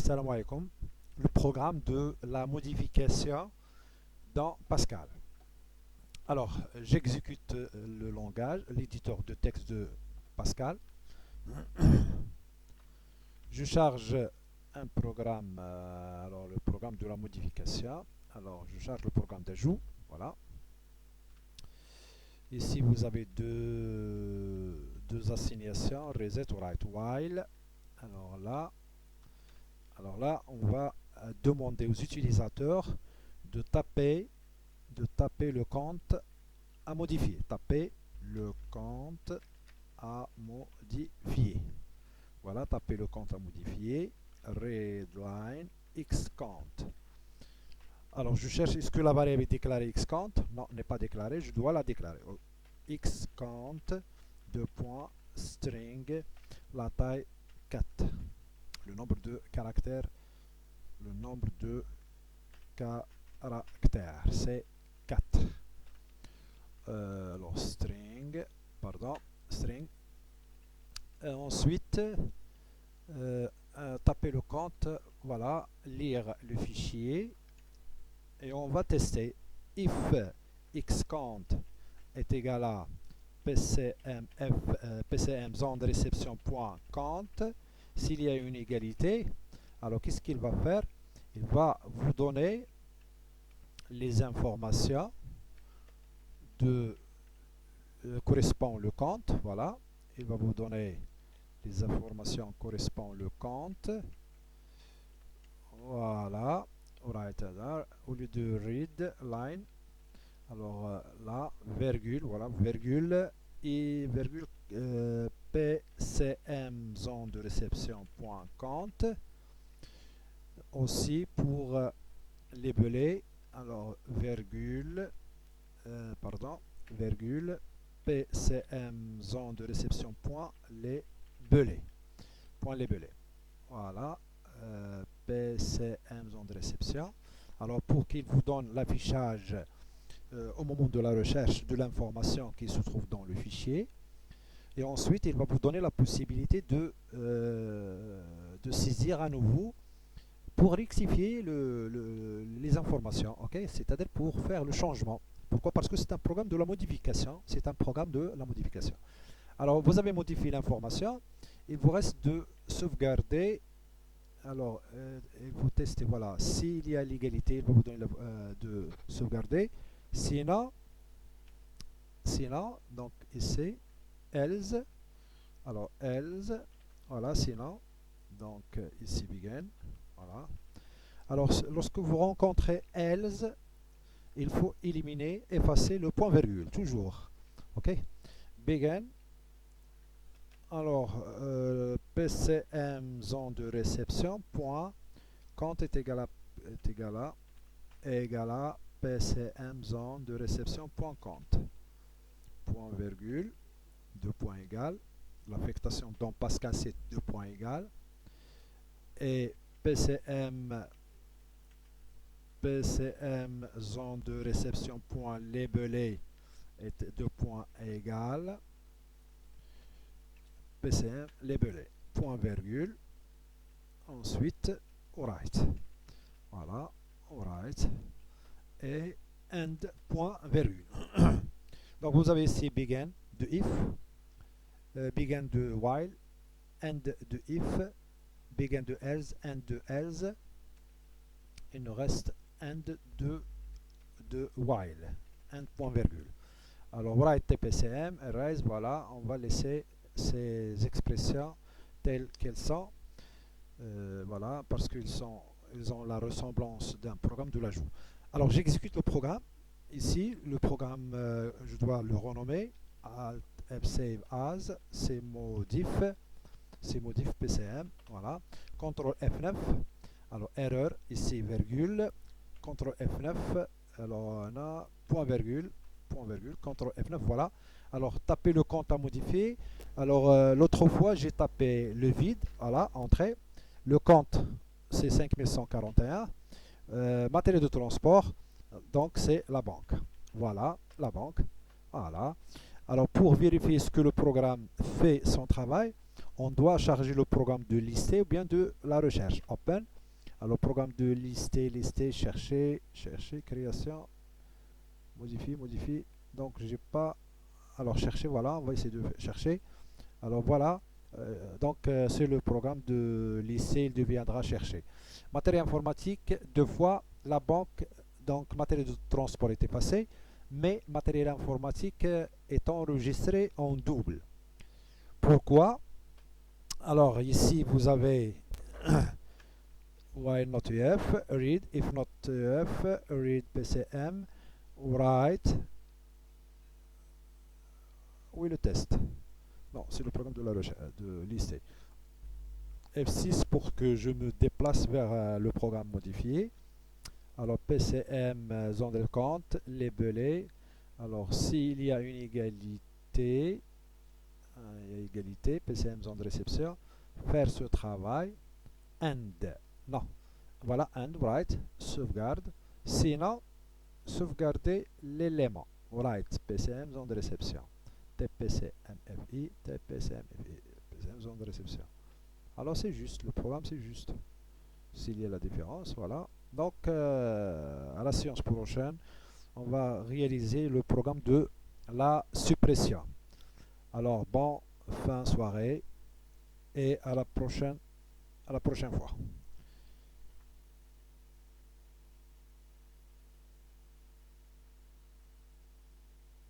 Salam alaikum. Le programme de la modification dans Pascal. Alors, j'exécute le langage, l'éditeur de texte de Pascal. Je charge un programme, alors le programme de la modification. Alors, je charge le programme d'ajout. Voilà. Ici, vous avez deux assignations, reset ou write while. Alors là, on va demander aux utilisateurs de taper, le compte à modifier. Taper le compte à modifier. Voilà, taper le compte à modifier. Readline xCount. Alors, je cherche, est-ce que la variable est déclarée xCount? Non, n'est pas déclarée, je dois la déclarer. xCount, string, la taille 4. Le nombre de caractères, c'est 4. Alors, string. Et ensuite, taper le compte, voilà, lire le fichier, et on va tester. If xCount est égal à pcm zone de réception point count, s'il y a une égalité, alors qu'est-ce qu'il va faire? Il va vous donner les informations de correspond le compte, voilà. Il va vous donner les informations correspond le compte, voilà. Right, au lieu de read line, alors là, virgule, voilà, virgule et virgule pcm zone de réception point compte. Aussi pour labeler, alors virgule, virgule pcm zone de réception point labeler, voilà. PCM zone de réception. Alors pour qu'il vous donne l'affichage au moment de la recherche de l'information qui se trouve dans le fichier, et ensuite il va vous donner la possibilité de saisir à nouveau pour rectifier les informations, ok, c'est-à-dire pour faire le changement. Pourquoi? Parce que c'est un programme de la modification. Alors vous avez modifié l'information, il vous reste de sauvegarder. Alors, vous testez, voilà, s'il y a l'égalité, il va vous donner de sauvegarder. Sinon, donc ici, else, alors else, voilà, sinon, donc ici begin, voilà. Alors, lorsque vous rencontrez else, il faut effacer le point virgule, toujours, ok. Begin. Alors, PCM zone de réception point compte est égal à PCM zone de réception point compte, point virgule, deux points égal, l'affectation dans Pascal c'est deux points égal, et PCM zone de réception point labelé est deux points égal, PCM labelé, point virgule, ensuite write, voilà, write, et end, point virgule. Donc vous avez ici begin de if, begin de while, end de if, begin de else, end de else, il nous reste end de while, end point virgule. Alors write tpcm, erase, voilà, on va laisser ces expressions telles qu'elles sont, voilà, parce ils ont la ressemblance d'un programme de l'ajout. Alors j'exécute le programme. Ici, le programme, je dois le renommer. Alt F save as, c'est modif PCM, voilà. CTRL F9, alors erreur, ici virgule, CTRL F9, alors on a point virgule, CTRL F9, voilà. Alors tapez le compte à modifier. Alors l'autre fois, j'ai tapé le vide, voilà, entrée. Le compte, c'est 5141. Matériel de transport, donc c'est la banque. Voilà, la banque. Voilà. Alors pour vérifier ce que le programme fait son travail, on doit charger le programme de lister ou bien de la recherche. Open. Alors, programme de lister, chercher, création, modifier. Donc, j'ai pas. Alors, chercher, voilà, on va essayer de chercher. Alors, voilà. C'est le programme de lister, il deviendra chercher. Matériel informatique, deux fois, la banque, donc matériel de transport est effacé, mais matériel informatique est enregistré en double. Pourquoi? Alors, ici, vous avez while not EF, read, if not EF, read PCM, write. Où est le test? Non, c'est le programme de la recherche, de lister. F6 pour que je me déplace vers le programme modifié. Alors PCM zone de compte, labelé. Alors s'il y a une égalité, PCM zone de réception, faire ce travail, end. Non, voilà, end, write, sauvegarde. Sinon, sauvegarder l'élément. Write, PCM zone de réception. TPCMFI, TPCMFI, PCM zone de réception. Alors c'est juste, le programme c'est juste. S'il y a la différence, voilà. Donc à la séance prochaine, on va réaliser le programme de la suppression. Alors bon fin soirée et à la prochaine fois.